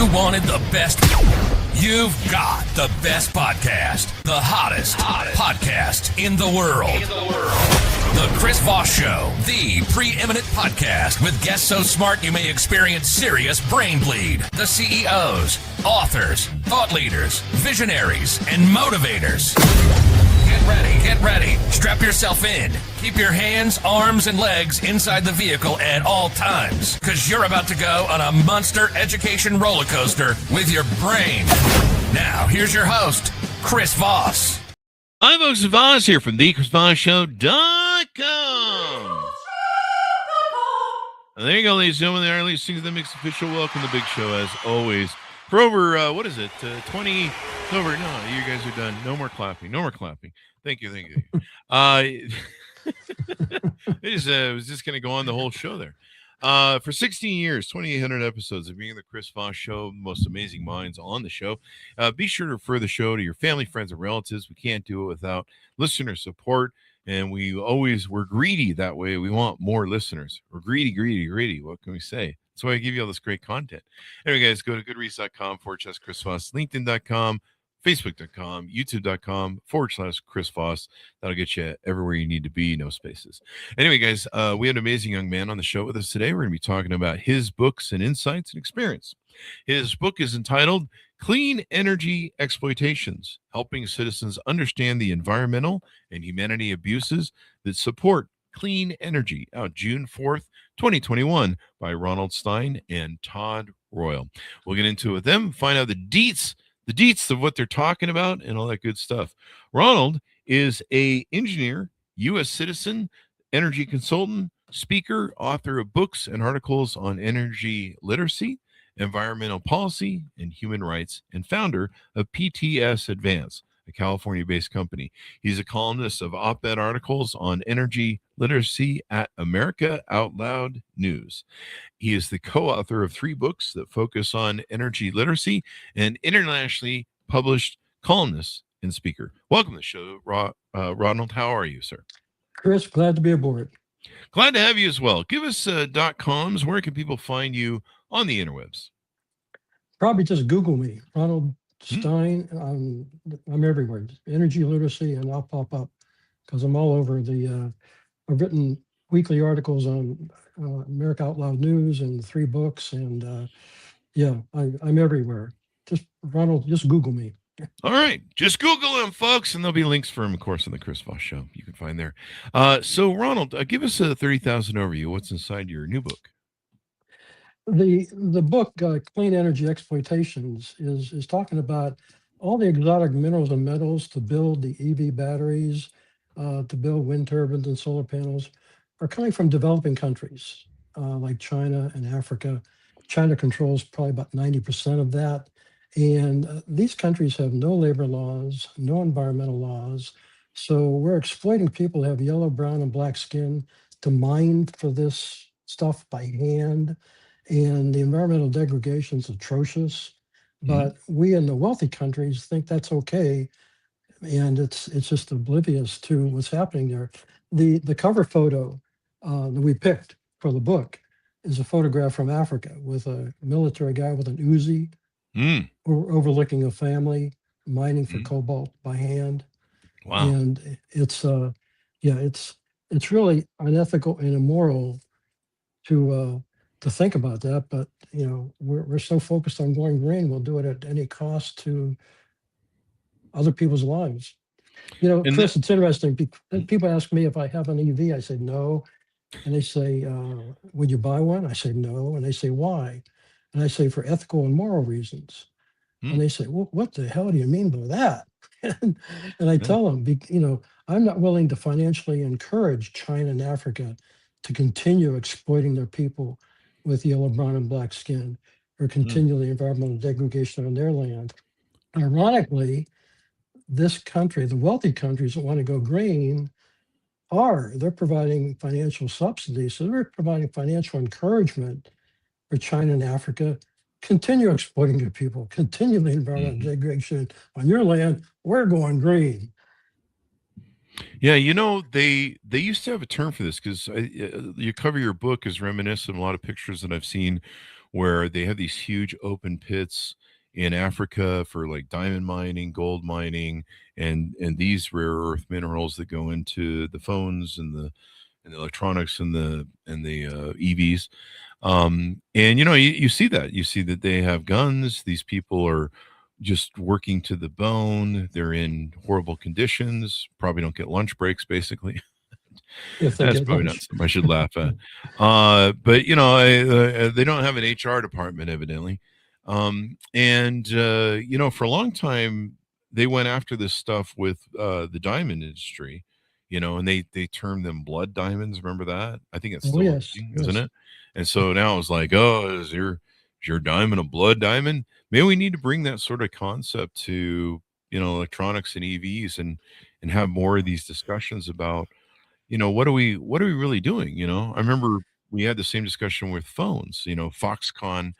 You wanted the best. You've got the best podcast. The hottest podcast in the world. The Chris Voss Show, the preeminent podcast with guests so smart you may experience serious brain bleed. The CEOs, authors, thought leaders, visionaries, and motivators. Get ready. Strap yourself in. Keep your hands, arms, and legs inside the vehicle at all times, because you're about to go on a monster education roller coaster with your brain. Now, here's your host, Chris Voss. Hi, folks. Voss here from thechrisvossshow.com. There you go, ladies and gentlemen. There, ladies and gentlemen, the Mix Official. Welcome to the big show, as always. For over, 20, over, no, you guys are done. No more clapping. Thank you. I was just going to go on the whole show there. For 16 years, 2,800 episodes of being the Chris Voss Show, most amazing minds on the show. Be sure to refer the show to your family, friends, and relatives. We can't do it without listener support, and we're greedy that way. We want more listeners. We're greedy. What can we say? That's why I give you all this great content. Anyway, guys, go to goodreads.com/Chris Voss, LinkedIn.com, Facebook.com, YouTube.com/Chris Voss. That'll get you everywhere you need to be, no spaces. Anyway, guys, we had an amazing young man on the show with us today. We're going to be talking about his books and insights and experience. His book is entitled Clean Energy Exploitations, Helping Citizens Understand the Environmental and Humanity Abuses That Support Clean Energy, out June 4th, 2021, by Ronald Stein and Todd Royal. We'll get into it with them, find out the deets of what they're talking about and all that good stuff. Ronald is a engineer, U.S. citizen, energy consultant, speaker, author of books and articles on energy literacy, environmental policy, and human rights, and founder of PTS Advance, a California-based company. He's a columnist of op-ed articles on energy literacy at America Out Loud News. He is the co-author of 3 books that focus on energy literacy and internationally published columnist and speaker. Welcome to the show, Ronald. How are you, sir? Chris, glad to be aboard. Glad to have you as well. Give us .coms. Where can people find you on the interwebs? Probably just Google me, Ronald Stein. I'm everywhere. Energy literacy, and I'll pop up because I'm all over the. I've written weekly articles on America Out Loud News and 3 books, and I'm everywhere. Just Google me. All right, just Google him, folks, and there'll be links for him, of course, on the Chris Voss Show. You can find there. So, Ronald, give us a 30,000 overview. What's inside your new book? The book Clean Energy Exploitations is talking about all the exotic minerals and metals to build the EV batteries, to build wind turbines and solar panels, are coming from developing countries like China and Africa. China controls probably about 90% of that. And these countries have no labor laws, no environmental laws. So we're exploiting people who have yellow, brown, and black skin to mine for this stuff by hand. And the environmental degradation is atrocious. But we in the wealthy countries think that's okay. And it's just oblivious to what's happening there. The cover photo that we picked for the book is a photograph from Africa with a military guy with an Uzi overlooking a family mining for cobalt by hand. Wow. And it's really unethical and immoral to think about that. But we're so focused on going green, we'll do it at any cost to other people's lives. Chris, it's interesting. People ask me if I have an EV. I say no. And they say, would you buy one? I say no. And they say, why? And I say, for ethical and moral reasons. And they say, well, what the hell do you mean by that? and I tell them, I'm not willing to financially encourage China and Africa to continue exploiting their people with yellow, brown, and black skin, or continue the environmental degradation on their land. Ironically, this country, the wealthy countries that want to go green, they're providing financial subsidies. So they're providing financial encouragement for China and Africa. Continue exploiting your people, continue the environmental degradation on your land. We're going green. Yeah, they used to have a term for this, because you cover your book is reminiscent of a lot of pictures that I've seen where they have these huge open pits in Africa for like diamond mining, gold mining, and these rare earth minerals that go into the phones and the electronics and the EVs. And you see that. You see that they have guns. These people are just working to the bone. They're in horrible conditions. Probably don't get lunch breaks, basically. if they That's get probably not lunch. something I should laugh at. But they don't have an HR department, evidently. And for a long time, they went after this stuff with the diamond industry, and they termed them blood diamonds. Remember that? I think it's Oh still a yes, thing, isn't yes. it? And so now it's like, oh, is your diamond a blood diamond? Maybe we need to bring that sort of concept to electronics and EVs and have more of these discussions about what are we really doing? I remember we had the same discussion with phones. Foxconn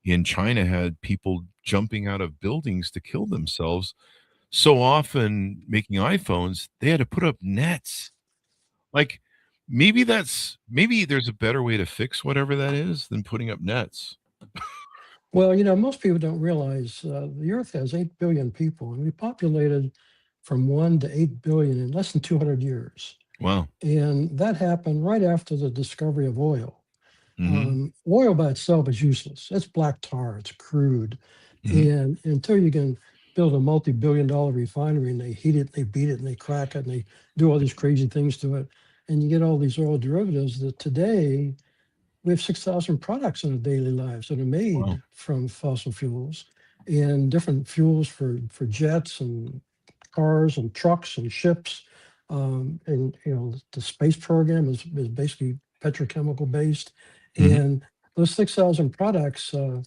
in China had people jumping out of buildings to kill themselves. So often making iPhones, they had to put up nets. Like maybe there's a better way to fix whatever that is than putting up nets. Well, most people don't realize the Earth has 8 billion people, and we populated from 1 to 8 billion in less than 200 years. Wow. And that happened right after the discovery of oil. Hmm. Oil by itself is useless. It's black tar, it's crude. Hmm. And until you can build a multi-billion-dollar refinery and they heat it, they beat it, and they crack it, and they do all these crazy things to it, and you get all these oil derivatives that today we have 6,000 products in our daily lives that are Wow. made from fossil fuels and different fuels for jets and cars and trucks and ships. And the space program is basically petrochemical based. Hmm. And those 6,000 products, like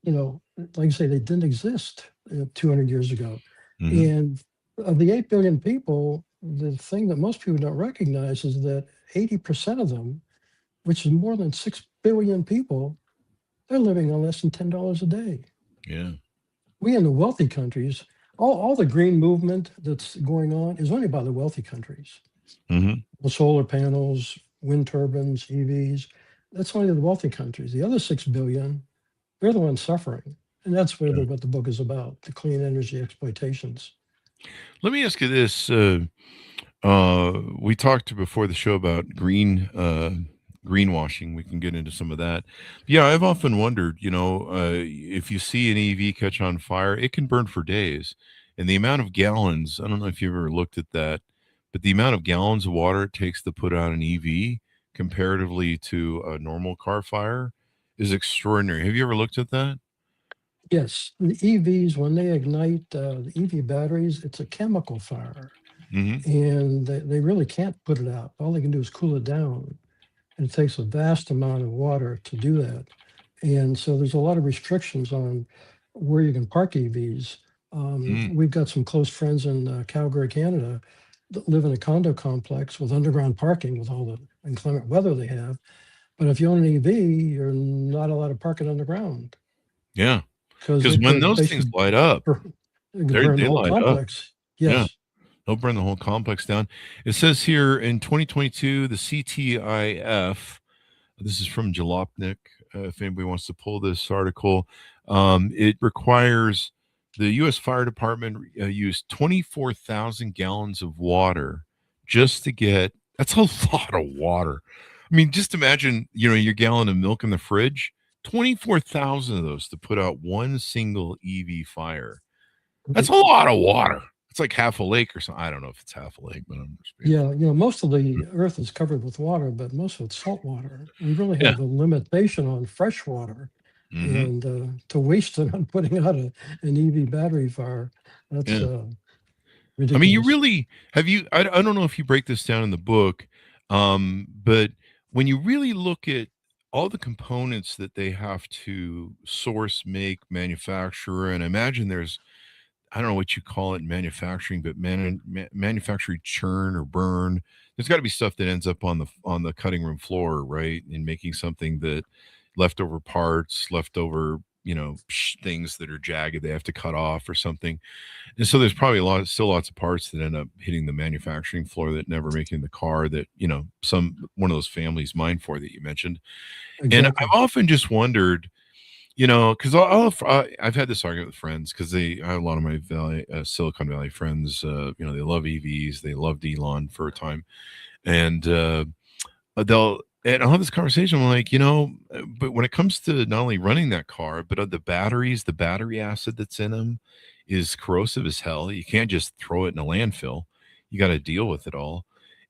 I say, they didn't exist 200 years ago. Hmm. And of the 8 billion people, the thing that most people don't recognize is that 80% of them, which is more than 6 billion people, they're living on less than $10 a day. Yeah. We in the wealthy countries, all the green movement that's going on is only by the wealthy countries. Hmm. The solar panels, wind turbines, EVs, that's only the wealthy countries. The other 6 billion, they're the ones suffering. And that's really what the book is about, the clean energy exploitations. Let me ask you this. We talked before the show about greenwashing. We can get into some of that. Yeah, I've often wondered, if you see an EV catch on fire, it can burn for days. And the amount of gallons, I don't know if you've ever looked at that, but the amount of gallons of water it takes to put out an EV comparatively to a normal car fire is extraordinary. Have you ever looked at that? Yes, the EVs, when they ignite the EV batteries, it's a chemical fire. Hmm. And they really can't put it out. All they can do is cool it down. And it takes a vast amount of water to do that. And so there's a lot of restrictions on where you can park EVs. Mm. We've got some close friends in Calgary, Canada, that live in a condo complex with underground parking with all the inclement weather they have. But if you own an EV, you're not allowed to park it underground Yeah. because Because it when could those things basically light up, it could burn the they whole light up. complex. Yeah. Yes. They'll burn the whole complex down. It says here in 2022, the CTIF, this is from Jalopnik, if anybody wants to pull this article, it requires the U.S. Fire Department use 24,000 gallons of water just to get, that's a lot of water. I mean, just imagine, your gallon of milk in the fridge, 24,000 of those to put out one single EV fire. That's a lot of water. It's like half a lake or something. I don't know if it's half a lake, but I'm just being Yeah, most of the earth is covered with water, but most of it's salt water. We really yeah. have a limitation on fresh water, Hmm. and to waste it on putting out an EV battery fire, that's Yeah. I mean, you ridiculous. really have you. I don't know if you break this down in the book, but when you really look at all the components that they have to source, make, manufacture, and imagine there's, I don't know what you call it in manufacturing, but manufacturing churn or burn. There's got to be stuff that ends up on the cutting room floor, right? In making something that leftover parts, leftover, things that are jagged they have to cut off or something. And so there's probably still lots of parts that end up hitting the manufacturing floor that never make it in the car that, one of those families mine for that you mentioned. And I've Exactly. often just wondered, because I've had this argument with friends because I have a lot of my Silicon Valley friends, they love EVs, they loved Elon for a time, and I'll have this conversation. I'm like, but when it comes to not only running that car, but the batteries, the battery acid that's in them is corrosive as hell. You can't just throw it in a landfill. You got to deal with it all.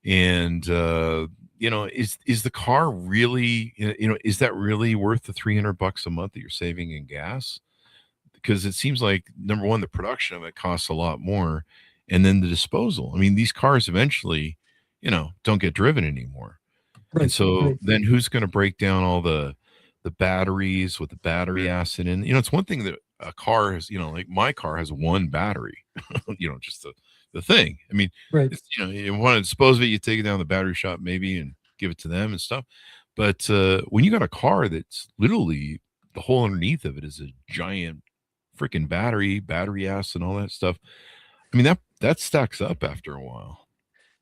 And is the car really, is that really worth the $300 a month that you're saving in gas? Because it seems like, number one, the production of it costs a lot more, and then the disposal. I mean, these cars eventually, don't get driven anymore. And Right. so Right. then who's going to break down all the batteries with the battery acid in? It's one thing that a car has, like my car has one battery, just the thing. I mean, Right. it's, you want to dispose of it, you take it down to the battery shop maybe and give it to them and stuff. But when you got a car that's literally the whole underneath of it is a giant freaking battery acid and all that stuff. I mean, that stacks up after a while.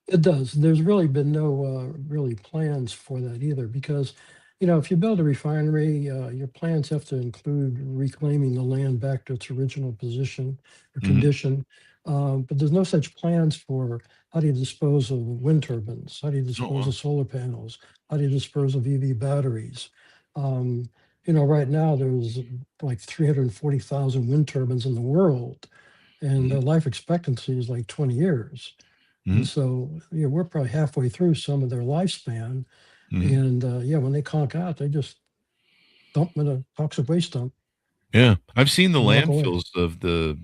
It does. There's really been no really plans for that either, because if you build a refinery, your plans have to include reclaiming the land back to its original position or Hmm. condition. But there's no such plans for how do you dispose of wind turbines, how do you Oh, dispose wow. of solar panels, how do you dispose of EV batteries. Um, right now there's like 340,000 wind turbines in the world, and Hmm. their life expectancy is like 20 years. And Hmm. so, we're probably halfway through some of their lifespan. Hmm. And when they conk out, they just dump them in a toxic waste dump Yeah, I've seen the and walk away. landfills of the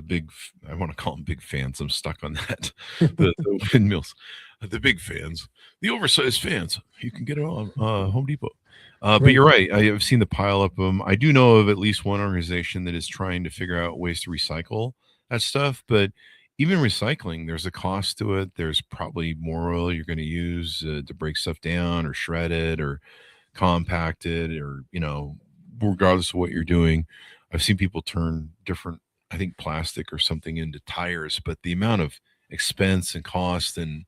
big I want to call them big fans. I'm stuck on that. The windmills, the big fans, the oversized fans. You can get it on Home Depot. But Right. you're right. I have seen the pile up of them. I do know of at least one organization that is trying to figure out ways to recycle that stuff. But even recycling, there's a cost to it. There's probably more oil you're going to use to break stuff down or shred it or compacted or regardless of what you're doing. I've seen people turn different, I think, plastic or something into tires, but the amount of expense and cost and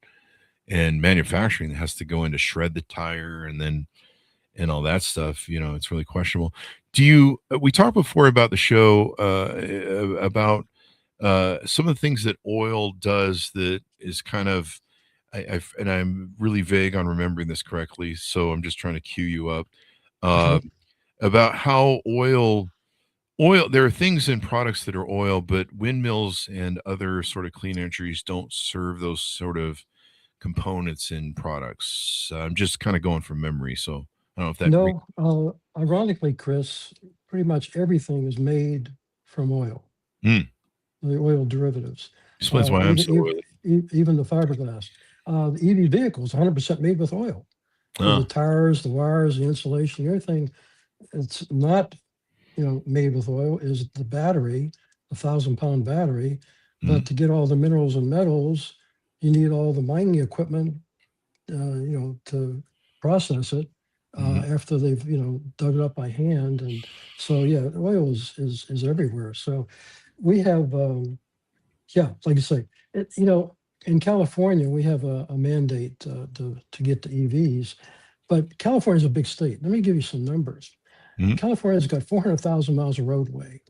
manufacturing that has to go into shred the tire and all that stuff, it's really questionable. Do you We talked before about the show about some of the things that oil does that is kind of and I'm really vague on remembering this correctly, so I'm just trying to cue you up uh, Okay. about how oil. There are things in products that are oil, but windmills and other sort of clean energies don't serve those sort of components in products. I'm just kind of going from memory, so I don't know if that. No, ironically, Chris, pretty much everything is made from oil, Mm, the oil derivatives, explains why I'm even, so oily. even the fiberglass. The EV vehicles, 100% made with oil. The Oh, tires, the wires, the insulation, everything. It's not made with oil is the battery, a 1,000-pound battery. But mm, to get all the minerals and metals, you need all the mining equipment, to process it mm, after they've, dug it up by hand. And so, yeah, oil is everywhere. So we have, like I say, in California, we have a mandate to get to EVs, but California is a big state. Let me give you some numbers. mm, California's got 400,000 miles of roadway,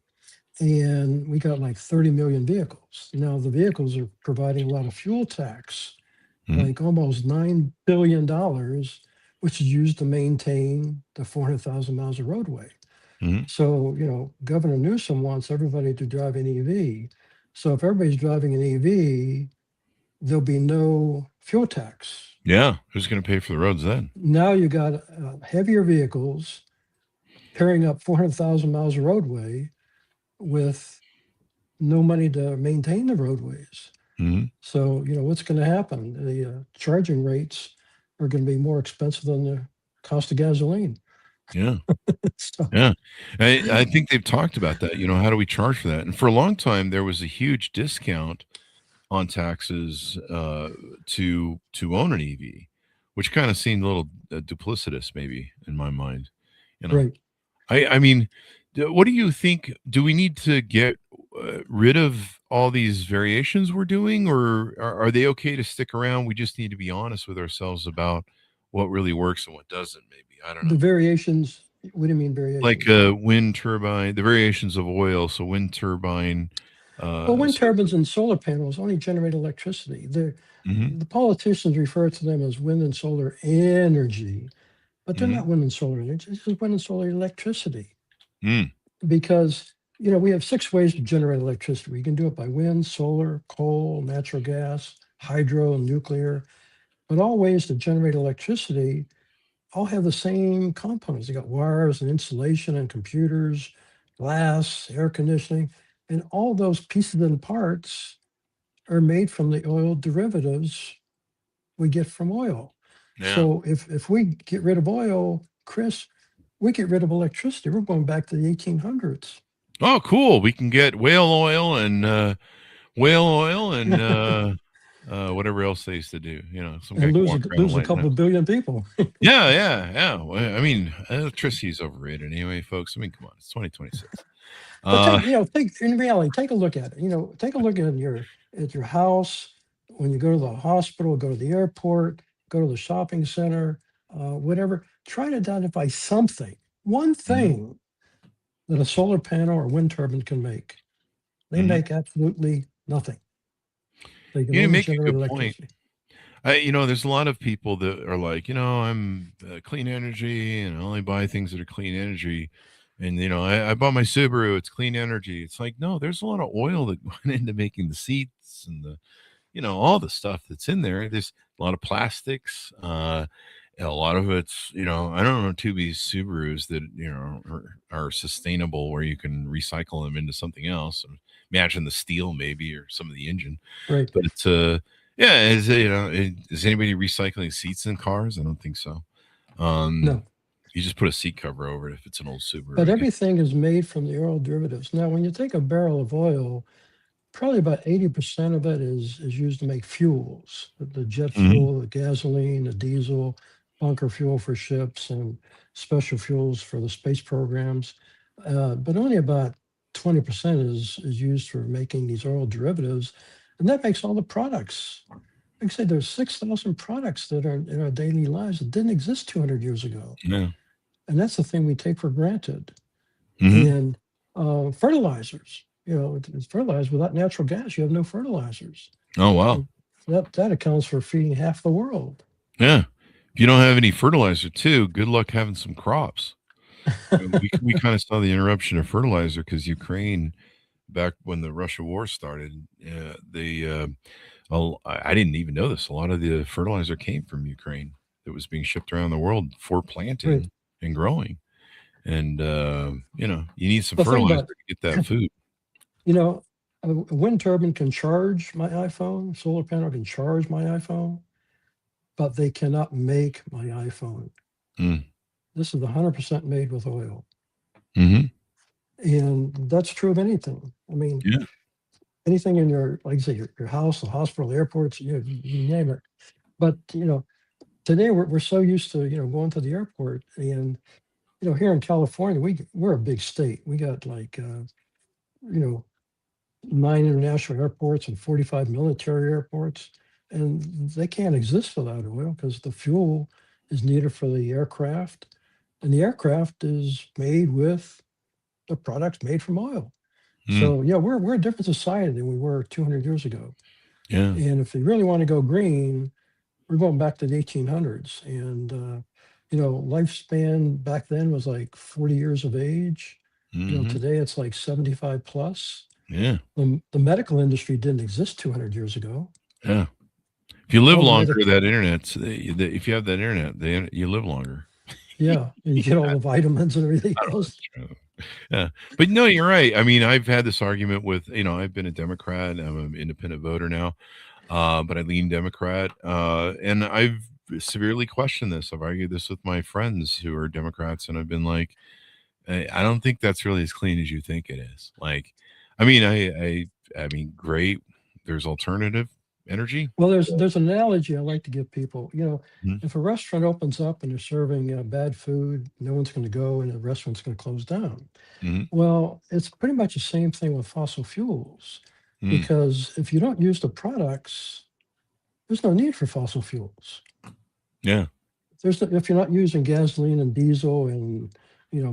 and we got like 30 million vehicles. Now, the vehicles are providing a lot of fuel tax, mm, like almost $9 billion, which is used to maintain the 400,000 miles of roadway. mm. So, Governor Newsom wants everybody to drive an EV. So, if everybody's driving an EV, there'll be no fuel tax. Yeah, who's going to pay for the roads then? Now you got heavier vehicles tearing up 400,000 miles of roadway with no money to maintain the roadways. Mm, So, what's going to happen? The charging rates are going to be more expensive than the cost of gasoline. yeah. So, Yeah, I think they've talked about that. How do we charge for that? And for a long time, there was a huge discount on taxes to own an EV, which kind of seemed a little duplicitous, maybe in my mind. You know, Right. I mean, what do you think? Do we need to get rid of all these variations we're doing, or are they okay to stick around? We just need to be honest with ourselves about what really works and what doesn't. Maybe I don't The know. variations, what do you mean Like variations? wind turbine, the variations of oil. So wind turbine. Well, wind So turbines and solar panels only generate electricity. mhm, The politicians refer to them as wind and solar energy, but they're not mhm, wind and solar energy. It's just wind and solar electricity mm, because, we have six ways to generate electricity. We can do it by wind, solar, coal, natural gas, hydro, nuclear, but all ways to generate electricity all have the same components. They got wires and insulation and computers, glass, air conditioning, and all those pieces and parts are made from the oil derivatives we get from oil. yeah. So if we get rid of oil, Chris, we get rid of electricity. We're going back to the 1800s. Oh, cool. We can get whale oil and whatever else they used to do. You know, some guy And can walk around and lose a light couple up. of billion people. Yeah, yeah, yeah. Well, I mean, electricity is overrated anyway, folks. I mean, come on, it's 2026. But Uh, take in reality, take a look at it. Take a look at your house when you go to the hospital, go to the airport, go to the shopping center, whatever. Try to identify something, one mhm, thing that a solar panel or wind turbine can make. They mhm. make absolutely nothing. They can You only make a generate good point. electricity. There's a lot of people that are like, I'm clean energy and I only buy things that are clean energy. And, I bought my Subaru, it's clean energy. It's like, no, there's a lot of oil that went into making the seats and all the stuff that's in there. There's a lot of plastics. And a lot of it's, I don't know, to be Subarus that, are sustainable where you can recycle them into something else. Imagine the steel maybe or some of the engine. Right. But it's yeah, is anybody recycling seats in cars? I don't think so. Um, No. you just put a seat cover over it if it's an old Subaru, But I guess. everything is made from the oil derivatives. Now, when you take a barrel of oil, probably about 80% of it is used to make fuels, the jet Hmm. fuel, the gasoline, the diesel, bunker fuel for ships, and special fuels for the space programs. But only about 20% is used for making these oil derivatives. And that makes all the products. Like I said, there's 6,000 products that are in our daily lives that didn't exist 200 years ago. Yeah. And that's the thing we take for granted. Hmm. And fertilizers, it's fertilized without natural gas. You have no fertilizers. Oh wow. And that accounts for feeding half the world. Yeah. If you don't have any fertilizer too, good luck having some crops. We kind of saw the interruption of fertilizer because Ukraine, back when the Russia war started, I didn't even know this. A lot of the fertilizer came from Ukraine that was being shipped around the world for Right. planting and growing. And you need some The thing fertilizer about, to get that food. you know, a wind turbine can charge my iPhone, solar panel can charge my iPhone, but they cannot make my iPhone. Mm. This is 100% made with oil. Hmm. And that's true of anything. I mean, Yeah. anything in like I say, your house, the hospital, the airports, you name it. But, today we're so used to, going to the airport and, here in California, we're a big state. We got like, you know, 9 international airports and 45 military airports, and they can't exist without oil because the fuel is needed for the aircraft, and the aircraft is made with the products made from oil. Mm. So yeah, we're a different society than we were 200 years ago. Yeah. And if you really want to go green, we're going back to the 1800s. And lifespan back then was like 40 years of age. Hmm. Today it's like 75 plus. Yeah. The medical industry didn't exist 200 years ago. Yeah. If you live All the longer, medic, if you have that internet, you live longer. yeah, and you get all the vitamins and everything I don't know. else. That's true. Yeah, but no, you're right. I mean, I've had this argument with, I've been a Democrat. I'm an independent voter now, but I lean Democrat, and I've severely questioned this. I've argued this with my friends who are Democrats, and I've been like, I don't think that's really as clean as you think it is. Like, I mean, I mean, great. There's alternative energy. Well, there's an analogy I like to give people. Mhm. If a restaurant opens up and they're serving bad food, no one's going to go, and the restaurant's going to close down. Mhm. Well, it's pretty much the same thing with fossil fuels, Mm. because if you don't use the products, there's no need for fossil fuels. Yeah. If you're not using gasoline and diesel and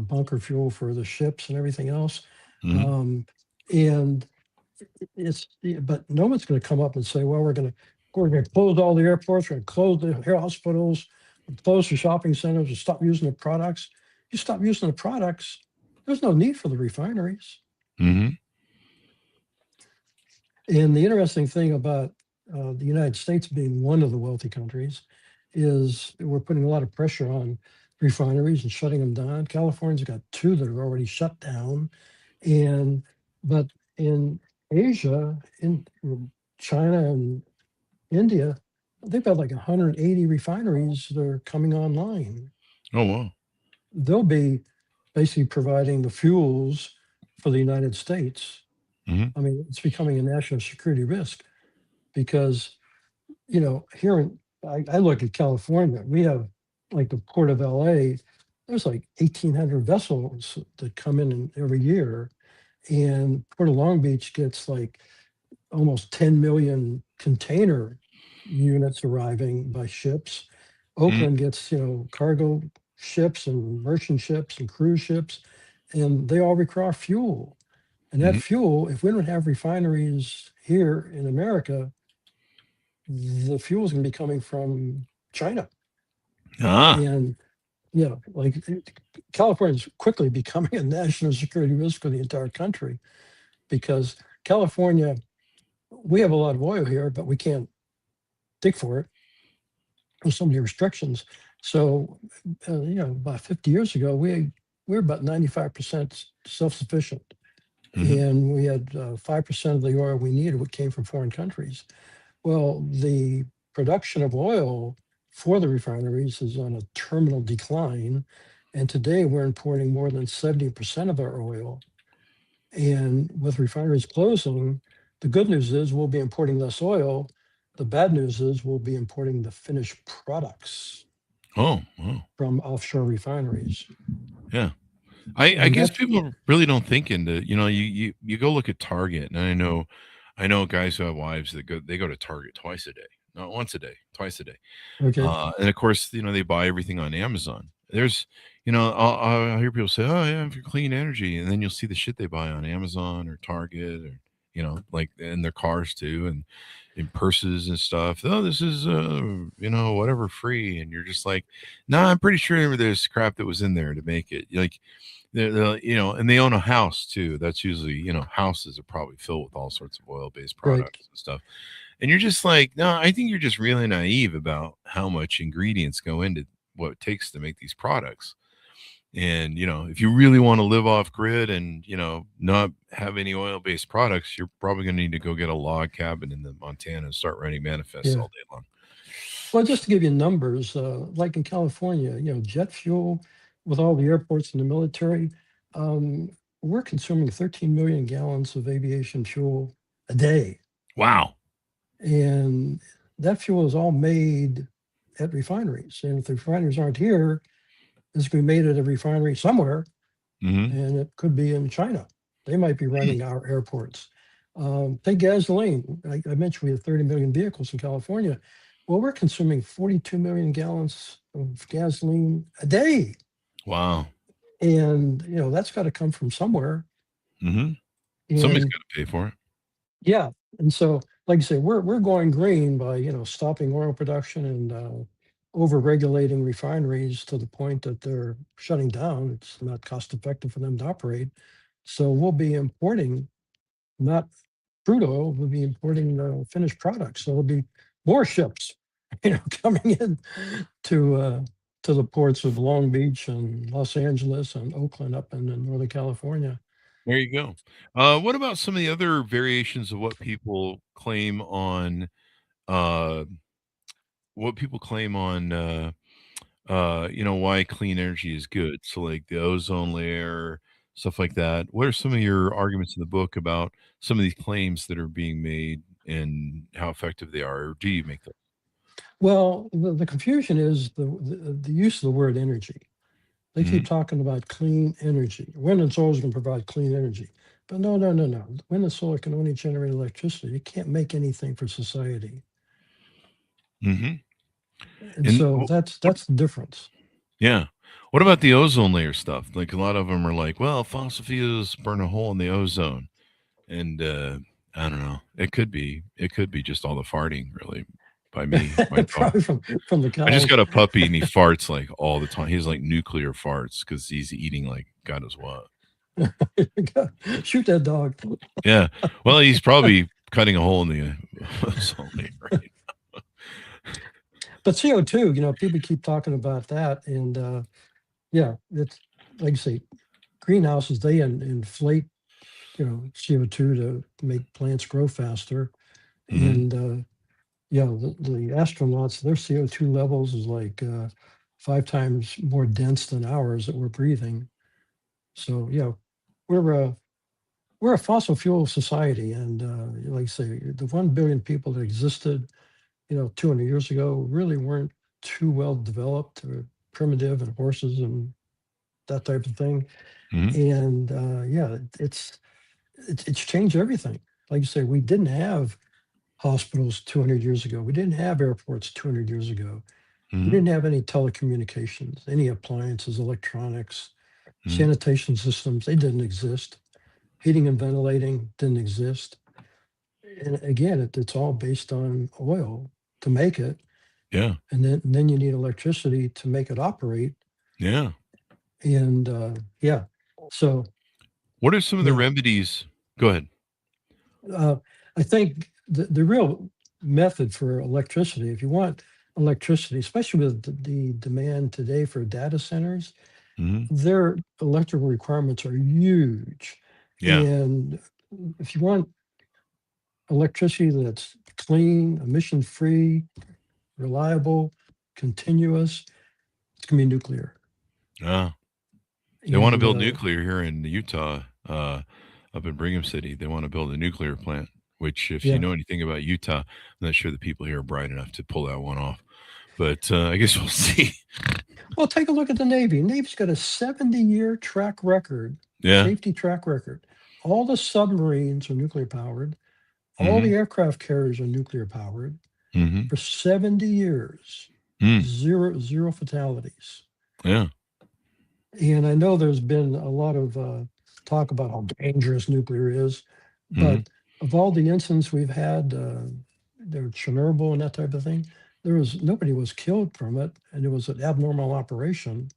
bunker fuel for the ships and everything else, Mhm. um, and but no one's going to come up and say, well, we're going to close all the airports, we're going to close the hospitals, close the shopping centers, and stop using the products. You stop using the products, there's no need for the refineries. Mhm. And the interesting thing about the United States being one of the wealthy countries is we're putting a lot of pressure on refineries and shutting them down. California's got two that are already shut down, and but in Asia, in China and India, they've got like 180 refineries that are coming online. Oh wow. They'll be basically providing the fuels for the United States. Mhm. I mean, it's becoming a national security risk because, here I look at California, we have like the Port of LA, there's like 1,800 vessels that come in every year. And Port of Long Beach gets like almost 10 million container units arriving by ships. Mhm. Oakland gets, cargo ships and merchant ships and cruise ships, and they all require fuel. And that Mhm. fuel, if we don't have refineries here in America, the fuel is going to be coming from China. Ah. And, like California is quickly becoming a national security risk for the entire country because California, we have a lot of oil here, but we can't dig for it. There's so many restrictions. So, about 50 years ago, we were about 95% self-sufficient, Mhm. and we had 5% of the oil we needed, what came from foreign countries. Well, the production of oil for the refineries is on a terminal decline, and today we're importing more than 70% of our oil. And with refineries closing, the good news is we'll be importing less oil. The bad news is we'll be importing the finished products Oh wow. from offshore refineries. Yeah. I And guess that's people really don't think into, you go look at Target, and I know guys who have wives that go to Target twice a day, not once a day, twice a day. okay. And of course, they buy everything on Amazon. There's, I'll hear people say, "Oh yeah, for clean energy," and then you'll see the shit they buy on Amazon or Target, or like in their cars too, and in purses and stuff. Oh, this is whatever free, and you're just like, nah, I'm pretty sure there's crap that was in there to make it. Like, and they own a house too. That's usually, houses are probably filled with all sorts of oil-based Right. products and stuff. And you're just like, no, I think you're just really naive about how much ingredients go into what it takes to make these products. And, if you really want to live off grid and, not have any oil based products, you're probably going to need to go get a log cabin in the Montana and start writing manifests Yeah. all day long. Well, just to give you numbers, like in California, jet fuel with all the airports and the military, um, we're consuming 13 million gallons of aviation fuel a day. Wow. And that fuel is all made at refineries. And if the refineries aren't here, it's going to be made at a refinery somewhere, Hmm. and it could be in China. They might be running our airports. Take gasoline. I mentioned we have 30 million vehicles in California. Well, we're consuming 42 million gallons of gasoline a day. Wow. And, that's got to come from somewhere. Hmm. Somebody's And got to pay for it. yeah, and so, like you say, we're going green by stopping oil production and over regulating refineries to the point that they're shutting down. It's not cost effective for them to operate. So we'll be importing not crude oil, we'll be importing finished products. So there'll be more ships, coming in to the ports of Long Beach and Los Angeles and Oakland up in Northern California. There you go. What about some of the other variations of uh, what people claim on, why clean energy is good? So, like the ozone layer, stuff like that. What are some of your arguments in the book about some of these claims that are being made? and how effective they are, or do you make those? Well, the confusion is the use of the word energy. They Hmm. keep talking about clean energy. Wind and solar is going to provide clean energy. But no, no, no, no. Wind and solar can only generate electricity. You can't make anything for society. Hmm. And And so that's the difference. yeah. What about the ozone layer stuff? Like a lot of them are like, well, fossil fuels burn a hole in the ozone, and I don't know. It could be just all the farting, really, by me, my dog. Probably from the I just cows. got a puppy, and he farts like all the time. He's like nuclear farts because he's eating like God knows what. Shoot that dog. Yeah. Well, he's probably cutting a hole in the ozone layer, right? But CO2, people keep talking about that. And yeah, it's like you say, greenhouses, they inflate, CO2 to make plants grow faster. Hmm. And yeah, the astronauts, their CO2 levels is like 5 times more dense than ours that we're breathing. So yeah, we're a we're a fossil fuel society, and like I say, the 1 billion people that existed, 200 years ago, really weren't too well developed or primitive, and horses and that type of thing. Hmm. And yeah, it's changed everything. Like you say, we didn't have hospitals 200 years ago. We didn't have airports 200 years ago. We Hmm. didn't have any telecommunications, any appliances, electronics, Hmm. sanitation systems. They didn't exist. Heating and ventilating didn't exist. And again, it's all based on oil to make it, Yeah. and then you need electricity to make it operate. Yeah. And yeah, so What are some of the yeah, remedies? Go ahead. uh, I think the real method for electricity, if you want electricity, especially with the demand today for data centers, Hmm. their electrical requirements are huge. Yeah. And if you want electricity that's clean, emission free, reliable, continuous, it's going to be nuclear. Uh, they want to And build nuclear here in Utah, up in Brigham City. They want to build a nuclear plant, which, if you yeah, know anything about Utah, I'm not sure the people here are bright enough to pull that one off. But I guess we'll see. well, take a look at the Navy. Navy's got a 70-year track record, Yeah. safety track record. All the submarines are nuclear powered. All Hmm. the aircraft carriers are nuclear powered Hmm. for 70 years. Mm. Zero fatalities. Yeah. And I know there's been a lot of talk about how dangerous nuclear is, Hmm. but of all the incidents we've had, there Chernobyl and that type of thing, there was nobody was killed from it, and it was an abnormal operation.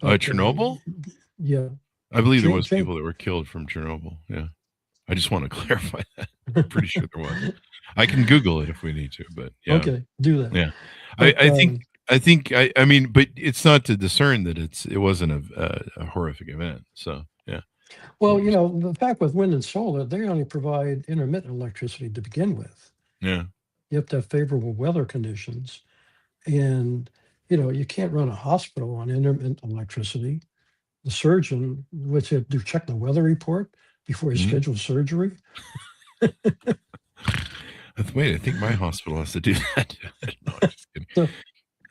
But Chernobyl? yeah, I believe there change, was change. people that were killed from Chernobyl. Yeah. I just want to clarify that. Pretty sure there was. I can Google it if we need to, but yeah. Okay, do that. Yeah. I, But I think I mean, but it's not to discern that it wasn't a horrific event. So yeah. well, What was the fact with wind and solar, they only provide intermittent electricity to begin with. yeah. You have to have favorable weather conditions. And, you can't run a hospital on intermittent electricity. The surgeon, which had to check the weather report before he Mhm. scheduled surgery. Wait, I think my hospital has to do that. No, I'm just kidding. So,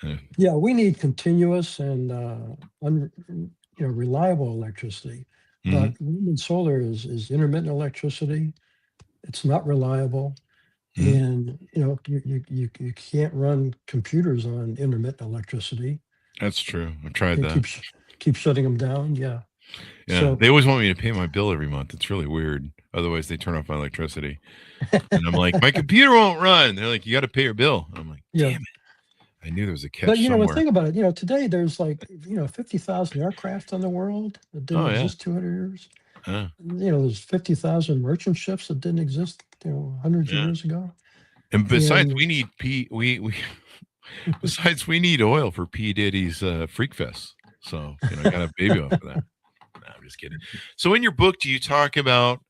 Uh, yeah, we need continuous and reliable electricity. mhm. But wind and solar is intermittent electricity. It's not reliable, Mhm. and you can't run computers on intermittent electricity. That's true. I've tried It that. keep shutting them down. Yeah. Yeah. So They always want me to pay my bill every month. It's really weird. Otherwise, they turn off my electricity. And I'm like, my computer won't run. They're like, you got to pay your bill. And I'm like, yeah. damn it. I knew there was a But catch the somewhere. thing about it, today there's like 50,000 aircraft in the world that didn't Oh, yeah. exist 200 years. Yeah. There's 50,000 merchant ships that didn't exist, hundreds of Yeah. years ago. And besides, And we need we besides we need oil for P Diddy's freak fest. So I got a baby off of that. Nah, I'm just kidding. So in your book, do you talk about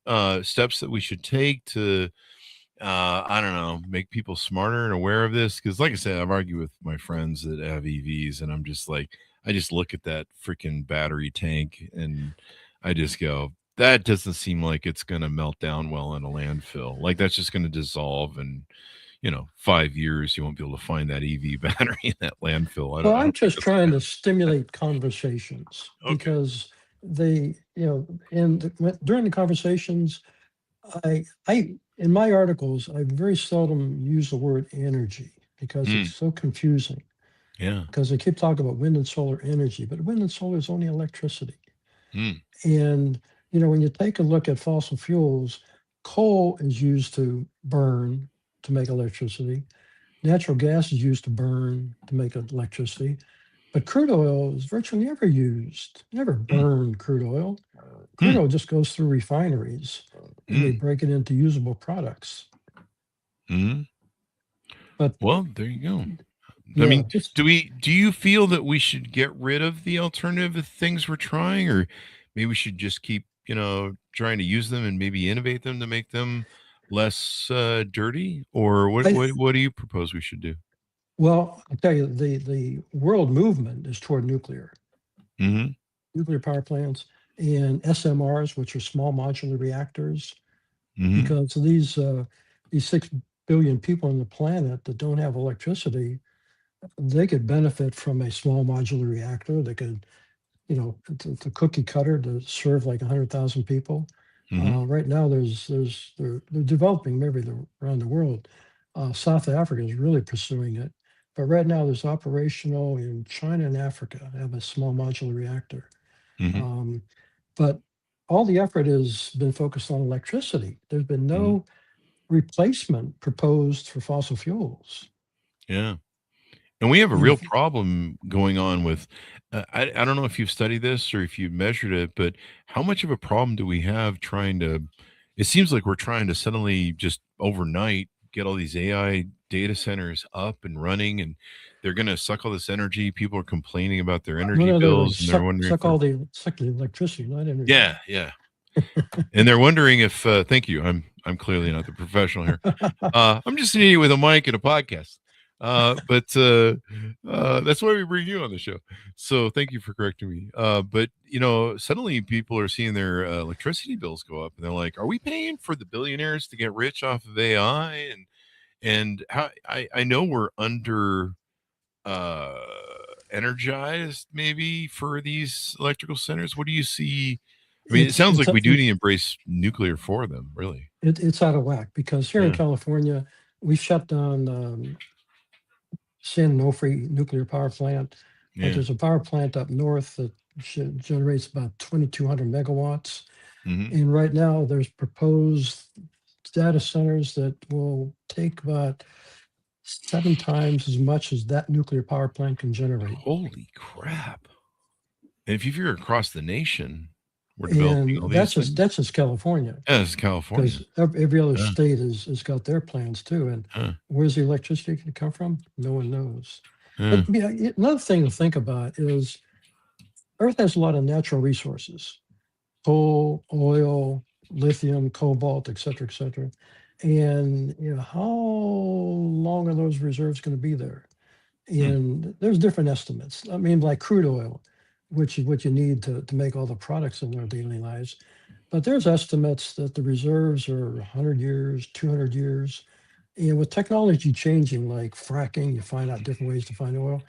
steps that we should take to I don't know, make people smarter and aware of this? Because like I said, I've argued with my friends that have EVs, and I'm just like, I just look at that freaking battery tank, and I just go, that doesn't seem like it's going to melt down well in a landfill. Like that's just going to dissolve, and 5 years you won't be able to find that EV battery in that landfill. Well, I I'm don't think just that's trying gonna to stimulate conversations okay. because during the conversations, I in my articles, I very seldom use the word energy because it's Mm, so confusing. yeah. Because they keep talking about wind and solar energy, but wind and solar is only electricity. Mm, And when you take a look at fossil fuels, coal is used to burn to make electricity. Natural gas is used to burn to make electricity. But crude oil is virtually never used, never mm, burn crude oil. Crude mm, oil just goes through refineries and they mm, break it into usable products. mm. But Well, there you go. I yeah, mean, do you feel that we should get rid of the alternative things we're trying, or maybe we should just keep, trying to use them and maybe innovate them to make them less dirty? Or what, I, what do you propose we should do? well, I'll tell you, the world movement is toward Mm-hmm. nuclear power plants and SMRs, which are small modular reactors, Mm-hmm. because these 6 billion people on the planet that don't have electricity, they could benefit from a small modular reactor. They could, it's a cookie cutter to serve like 100,000 people. Mm-hmm. Right now, they're developing maybe around the world. South Africa is really pursuing it, but right now there's operational in China and Africa. Have a small modular reactor. Mm-hmm. Um, but all the effort has been focused on electricity. There's been Mm-hmm. no replacement proposed for fossil fuels. Yeah. And we have a And real if problem going on with, I don't know if you've studied this or if you've measured it, but how much of a problem do we have trying to, it seems like we're trying to suddenly just overnight get all these AI data centers up and running, and they're going to suck all this energy. People are complaining about their no, energy no, they're going bills to and they're suck wondering if suck they're, all the electricity, not energy. yeah, yeah. And they're wondering if, thank you. I'm clearly not the professional here. I'm just an idiot with a mic and a podcast. But that's why we bring you on the show. So thank you for correcting me. But suddenly people are seeing their electricity bills go up, and they're like, "Are we paying for the billionaires to get rich off of AI?" And how I know we're under uh energized maybe for these electrical centers. What do you see? I mean, it It's sounds it's like we do need to embrace nuclear for them, really. it's out of whack because here in Yeah, California, we shut down San Onofre nuclear power plant, but yeah. there's a power plant up north that generates about 2,200 megawatts. Hmm. And right now, there's proposed data centers that will take about 7 times as much as that nuclear power plant can generate. Holy crap. And if you figure across the nation, we're developing And all that's these just things. that's just California, Yeah, it's California. because every other Yeah, state has got their plans too. And yeah, where's the electricity going to come from? No one knows. yeah. But another thing to think about is Earth has a lot of natural resources: coal, oil, lithium, cobalt, et cetera, et cetera. And how long are those reserves going to be there? Hmm, And there's different estimates. I mean, like crude oil, which is what you need to make all the products in our daily lives. But there's estimates that the reserves are 100 years, 200 years. And with technology changing, like fracking, you find out different ways to find oil.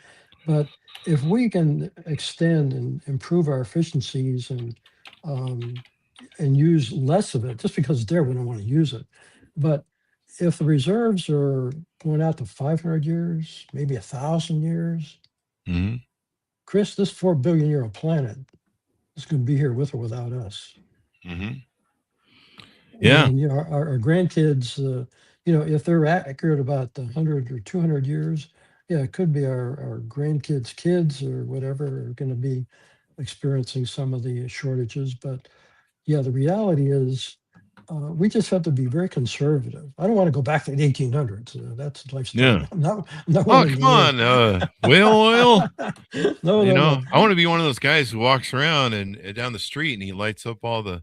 But if we can extend and improve our efficiencies um, and use less of it, just because it's there, we don't want to use it. But if the reserves are going out to 500 years, maybe 1,000 years, hmm. Chris, this 4 billion year old planet is going to be here with or without us. Hmm. Yeah, And our grandkids, if they're accurate about the 100 or 200 years, yeah, it could be our grandkids' kids or whatever are going to be experiencing some of the shortages. But yeah, the reality is we just have to be very conservative. I don't want to go back to the 1800s. That's the lifestyle. yeah. I'm not Oh, willing to come live. on. Whale oil. No, no, no. I want to be one of those guys who walks around and down the street and he lights up all the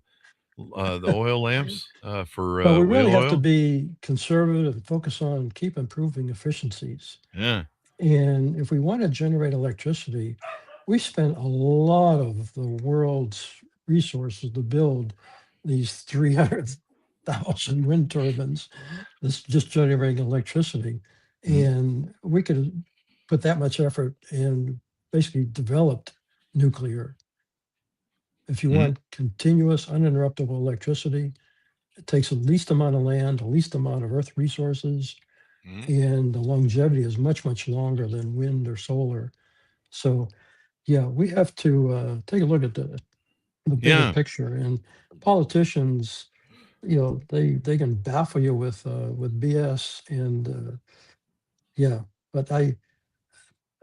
oil lamps for But we really whale have to oil. be conservative and focus on keep improving efficiencies. Yeah. And if we want to generate electricity, we spend a lot of the world's resources to build these 300,000 wind turbines that's just generating electricity. Mhm. And we could put that much effort and basically developed nuclear. If you Mhm. want continuous, uninterruptible electricity, it takes the least amount of land, the least amount of earth resources, Mhm. and the longevity is much, much longer than wind or solar. So, yeah, we have to take a look at the bigger Yeah. picture. And politicians, they can baffle you with BS. And yeah, but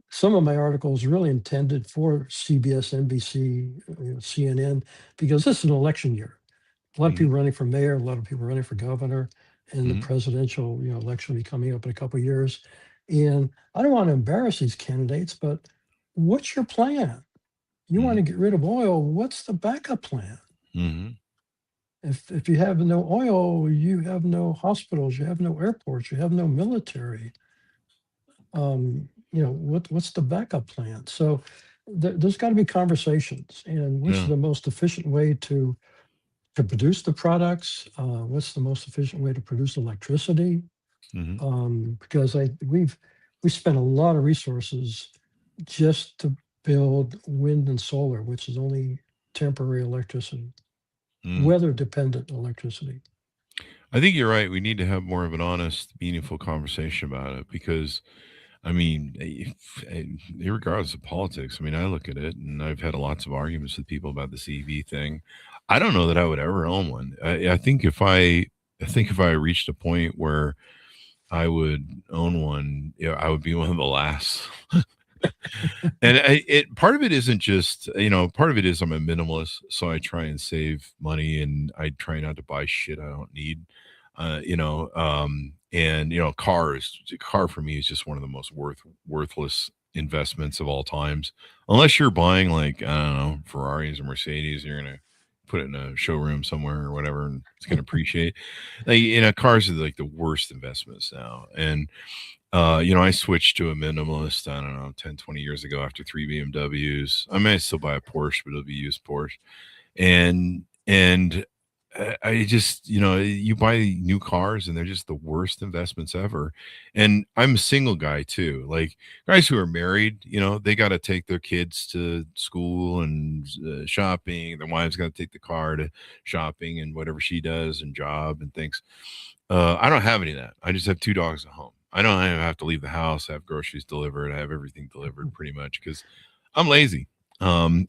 some of my articles really intended for CBS, NBC, CNN, because this is an election year. A lot of Mhm. people running for mayor, a lot of people running for governor, and the Mhm. presidential, election will be coming up in a couple of years. And I don't want to embarrass these candidates, but what's your plan? You want Mhm. to get rid of oil. What's the backup plan? Mhm. If you have no oil, you have no hospitals, you have no airports, you have no military. What's the backup plan? So there's got to be conversations, and what's Yeah. the most efficient way to produce the products? What's the most efficient way to produce electricity? Mhm. Because we spent a lot of resources just to build wind and solar, which is only temporary electricity, Mm. weather dependent electricity. I think you're right. We need to have more of an honest, meaningful conversation about it because, I mean, regardless of politics, I mean, I look at it and I've had lots of arguments with people about this EV thing. I don't know that I would ever own one. I think if I reached a point where I would own one, I would be one of the last. And part of it isn't just, part of it is I'm a minimalist, so I try and save money and I try not to buy shit I don't need. And car for me is just one of the most worthless investments of all times. Unless you're buying like, I don't know, Ferraris or Mercedes, you're gonna put it in a showroom somewhere or whatever and it's gonna appreciate. Like, cars are like the worst investments now. And I switched to a minimalist, I don't know, 10, 20 years ago after three BMWs. I may still buy a Porsche, but it'll be used Porsche. And I just, you buy new cars and they're just the worst investments ever. And I'm a single guy too. Like guys who are married, they got to take their kids to school and shopping. Their wives got to take the car to shopping and whatever she does and job and things. I don't have any of that. I just have two dogs at home. I don't even have to leave the house. I have groceries delivered. I have everything delivered pretty much because I'm lazy. Um,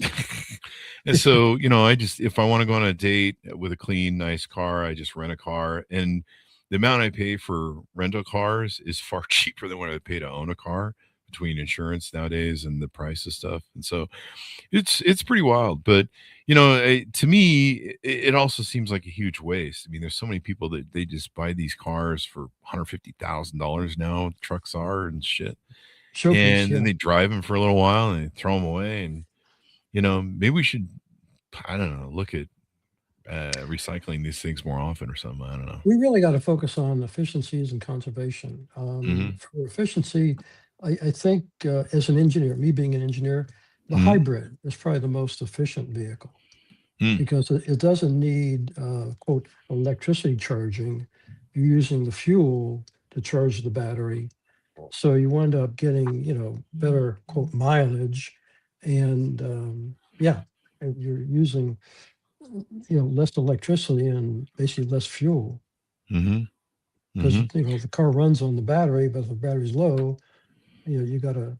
and so, if I want to go on a date with a clean, nice car, I just rent a car. And the amount I pay for rental cars is far cheaper than what I pay to own a car between insurance nowadays and the price of stuff. And so it's pretty wild. But to me, it also seems like a huge waste. I mean, there's so many people that they just buy these cars for $150,000 now. Trucks are and shit, Showpiece, and then yeah. they drive them for a little while and they throw them away. And maybe we should, I don't know, look at recycling these things more often or something. I don't know. We really got to focus on efficiencies and conservation. Hmm. For efficiency, I think as an engineer, me being an engineer, the Hmm. hybrid is probably the most efficient vehicle Hmm. because it doesn't need, quote, electricity charging. You're using the fuel to charge the battery. So you wind up getting, better, quote, mileage. And yeah, and you're using, less electricity and basically less fuel Hmm. because, Hmm. the car runs on the battery, but if the battery's low, you got to,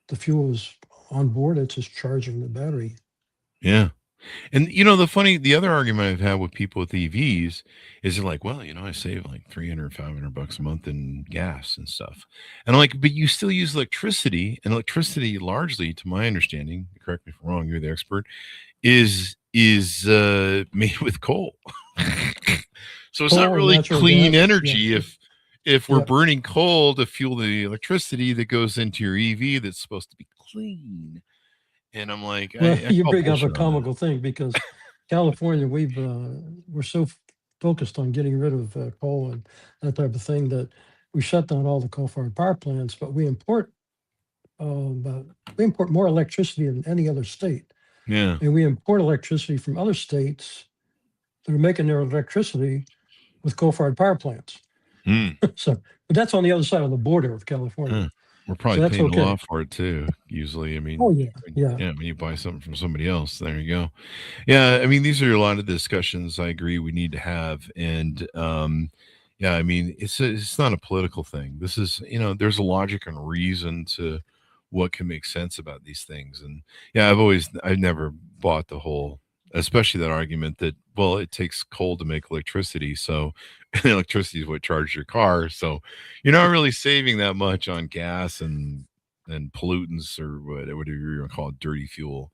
the fuel is on board, it's just charging the battery. Yeah. And the other argument I've had with people with EVs is they're like, well, I save like 300, $500 a month in gas and stuff. And I'm like, but you still use electricity, and electricity largely, to my understanding, correct me if I'm wrong, you're the expert, is made with coal. So it's not Coal and really natural clean gas. Yeah. energy if we're Yeah. burning coal to fuel the electricity that goes into your EV that's supposed to be clean. And I'm like, Well, I you call bring up a bullshit on that. comical thing because California, we're so focused on getting rid of coal and that type of thing that we shut down all the coal-fired power plants, but we import more electricity than any other state, Yeah. and we import electricity from other states that are making their electricity with coal-fired power plants. Mm. So, but that's on the other side of the border of California. We're So probably that's paying a okay. lot for it too. Usually, I Oh mean, yeah, yeah. when you buy something from somebody else, there you go. Yeah, I mean, these are a lot of discussions I agree we need to have, and yeah, I mean, it's not a political thing. This is, there's a logic and reason to what can make sense about these things, and yeah, I've never bought the whole, especially that argument that, well, it takes coal to make electricity, so electricity is what charges your car, so you're not really saving that much on gas and pollutants or whatever you want to call it, dirty fuel, Well,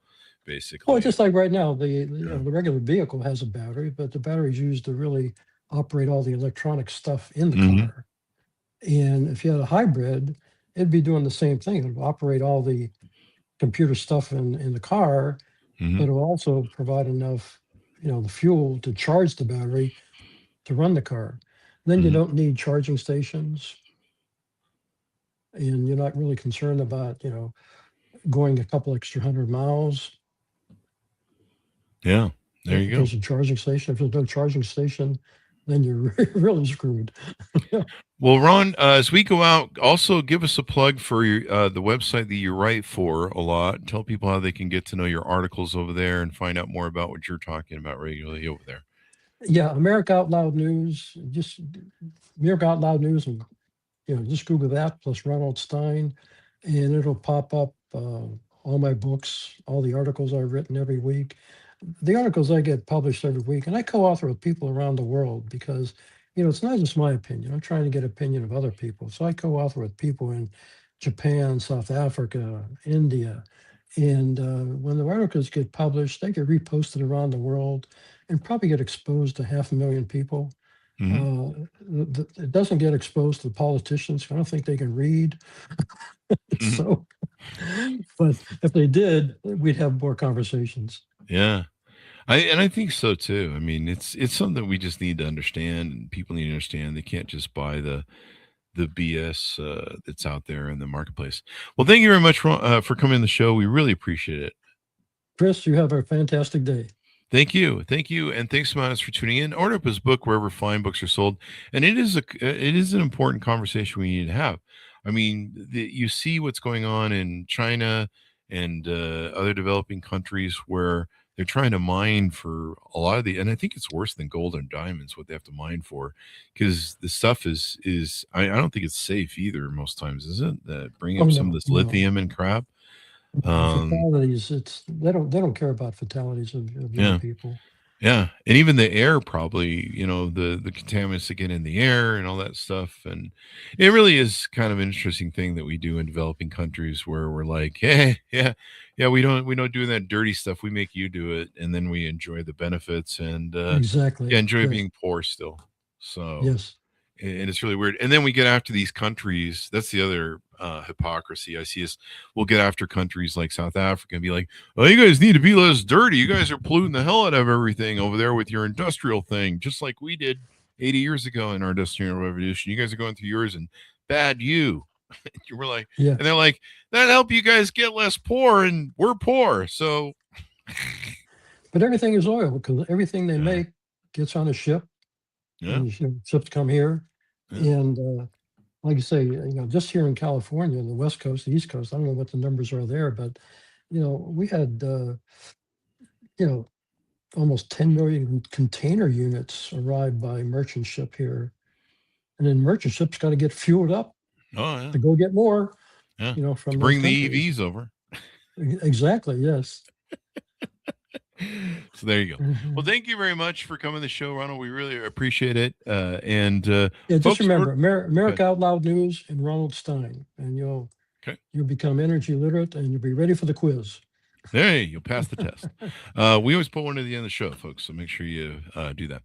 basically. just like right now, the Yeah. the regular vehicle has a battery, but the battery is used to really operate all the electronic stuff in the Hmm. car. And if you had a hybrid, it'd be doing the same thing. It would operate all the computer stuff in the car, Hmm. but it will also provide enough, the fuel to charge the battery to run the car. Then you Hmm. don't need charging stations, and you're not really concerned about, going a couple extra 100 miles Yeah, there if you go. there's a charging station. If there's no charging station, then you're really screwed. Well, Ron, as we go out, also give us a plug for the website that you write for a lot. Tell people how they can get to know your articles over there and find out more about what you're talking about regularly over there. Yeah, America Out Loud News, just America Out Loud News, and just Google that plus Ronald Stein, and it'll pop up all my books, all the articles I've written every week. The articles I get published every week, and I co-author with people around the world because it's not just my opinion. I'm trying to get opinion of other people. So I co-author with people in Japan, South Africa, India, and when the articles get published, they get reposted around the world and probably get exposed to 500,000 people. Hmm. It doesn't get exposed to the politicians. I don't think they can read. So, but if they did, we'd have more conversations. Yeah. I think so too. I mean, it's something we just need to understand, and people need to understand. They can't just buy the BS that's out there in the marketplace. Well, thank you very much for coming on the show. We really appreciate it. Chris, you have a fantastic day. Thank you, and thanks so much for tuning in. Order up his book wherever fine books are sold, and it is an important conversation we need to have. I mean, you see what's going on in China and other developing countries where they're trying to mine for a lot of and I think it's worse than gold and diamonds what they have to mine for, because the stuff is I don't think it's safe either most times, is it? Bringing Oh up some of no, this no. lithium and crap. The Um, fatalities, they don't care about fatalities of young yeah. people. Yeah, and even the air probably, the contaminants that get in the air and all that stuff, and it really is kind of an interesting thing that we do in developing countries where we're like, hey, yeah, we don't do that dirty stuff. We make you do it, and then we enjoy the benefits and yeah, Exactly. enjoy Yes. being poor still. So Yes. and it's really weird. And then we get after these countries. That's the other hypocrisy I see is we'll get after countries like South Africa and be like, "Oh, you guys need to be less dirty. You guys are polluting the hell out of everything over there with your industrial thing, just like we did 80 years ago in our industrial revolution. You guys are going through yours and bad you." We're like, Yeah. and they're like, "That help you guys get less poor, and we're poor." So But everything is oil because everything they yeah, make gets on a ship, yeah, and ships come here. yeah. And like you say, just here in California, the West Coast, the East Coast, I don't know what the numbers are there, but we had you know almost 10 million container units arrive by merchant ship here, and then merchant ships got to get fueled up Oh yeah, to go get more, yeah. To from those bring the countries. EVs over. Exactly. Yes. So there you go. Well, Mhm. thank you very much for coming to the show, Ronald. We really appreciate it. And Yeah. Just folks, remember, good. America Out Loud News and Ronald Stein, and Okay. you'll become energy literate, and you'll be ready for the quiz. There, you'll pass the test. We always put one at the end of the show, folks, so make sure you do that.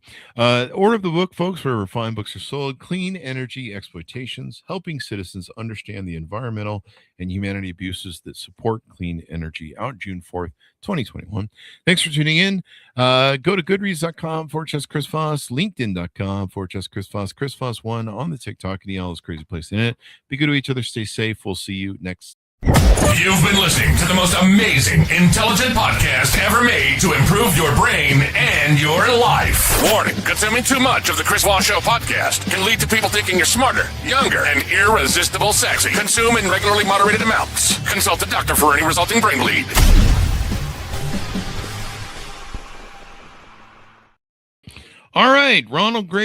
Order of the book, folks, wherever fine books are sold. Clean Energy Exploitations, helping citizens understand the environmental and humanity abuses that support clean energy. Out June 4th, 2021. Thanks for tuning in. Go to goodreads.com/Chris Voss, linkedin.com/Chris Voss, Chris Voss1 on the TikTok and all this crazy place in it. Be good to each other. Stay safe. We'll see you next You've been listening to the most amazing, intelligent podcast ever made to improve your brain and your life. Warning, consuming too much of the Chris Voss Show podcast can lead to people thinking you're smarter, younger, and irresistible sexy. Consume in regularly moderated amounts. Consult a doctor for any resulting brain bleed. All right, Ronald Gray.